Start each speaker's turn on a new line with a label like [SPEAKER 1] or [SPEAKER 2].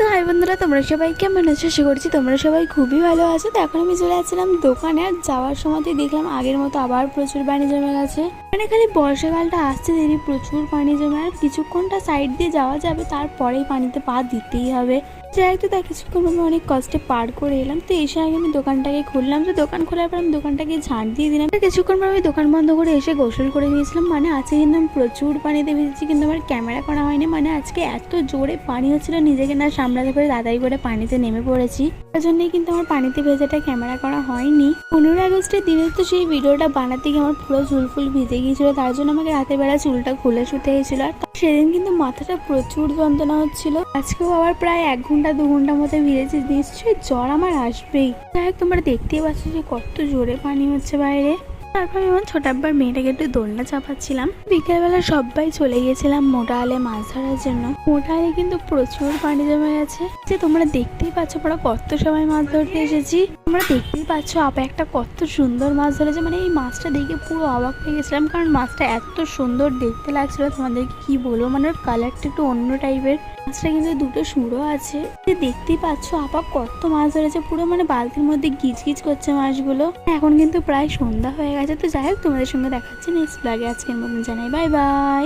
[SPEAKER 1] High বন্ধুরা, তোমরা সবাই কেমন আছো? আশা করছি তোমরা সবাই খুবই ভালো আছো। তো এখন আমি চলে আসছিলাম দোকানে, আর যাওয়ার সময়তেই দেখলাম আগের মতো আবার প্রচুর পানি জমে গেছে। মানে খালি বর্ষাকালটা আসছে দেরি প্রচুর পানি জমে, আর কিছুক্ষণটা সাইড দিয়ে যাওয়া যাবে, তারপরেই পানিতে পা দিতেই হবে। যাই তো তার কিছুক্ষণ আমি অনেক কষ্টে পার করে এলাম। তো এসে আগে আমি দোকানটাকে খুললাম। তো দোকান খোলার পর আমি দোকানটাকে ঝাঁট দিয়ে দিলাম। কিছুক্ষণ পর আমি দোকান বন্ধ করে এসে গোসল করে নিয়েছিলাম। মানে আজকে কিন্তু আমি প্রচুর পানিতে ভিজেছি, কিন্তু আমার ক্যামেরা করা হয়নি। মানে আজকে এত জোরে পানি হচ্ছিল, নিজেকে না সামলাতে পারে তাড়াতাড়ি করে পানিতে নেমে পড়েছি। তার জন্যই কিন্তু আমার পানিতে ভেজাটা ক্যামেরা করা হয়নি। 15 আগস্টের দিনে তো সেই ভিডিওটা বানাতে গিয়ে আমার পুরো চুল ফুল ভিজে গিয়েছিল, তার জন্য আমাকে রাতের বেলা চুলটা খুলে শুতে হয়েছিল। আর সেদিন কিন্তু মাথাটা প্রচুর যন্ত্রণা হচ্ছিল। আজকেও আবার প্রায় 1 ঘন্টা 2 ঘন্টার মতো ভিজেছি, নিশ্চয়ই জ্বর আমার আসবেই। যাই হোক, তোমরা দেখতেই পাচ্ছ যে কত জোরে পানি হচ্ছে বাইরে। তারপর আমি আমার ছোট আব্বার মেয়েটাকে একটু দোলনা চাপাচ্ছিলাম। বিকেলবেলা সবাই চলে গিয়েছিলাম মোটা আলে মাছ ধরার জন্য। মোটা আলে কিন্তু প্রচুর পানি জমে গেছে, যে তোমরা দেখতেই পাচ্ছ আমরা কত সবাই মাছ ধরতে এসেছি। তোমরা দেখতেই পাচ্ছ আপা একটা কত সুন্দর মাছ ধরেছে। মানে এই মাছটা দেখে পুরো অবাক হয়ে গেছিলাম, কারণ মাছটা এত সুন্দর দেখতে লাগছিল, তোমাদেরকে কি বলবো। মানে ওর কালারটা একটু অন্য টাইপের। মাছটা কিন্তু দুটো সুরও আছে। দেখতেই পাচ্ছ আপা কত মাছ ধরেছে, পুরো মানে বালতির মধ্যে গিজ গিজ করছে মাছগুলো। এখন কিন্তু প্রায় সন্ধ্যা হয়ে গেছে। তো যাই হোক, তোমাদের সঙ্গে দেখাচ্ছি নেক্সট ব্লগে। আজকের মতন জানাই বাই বাই।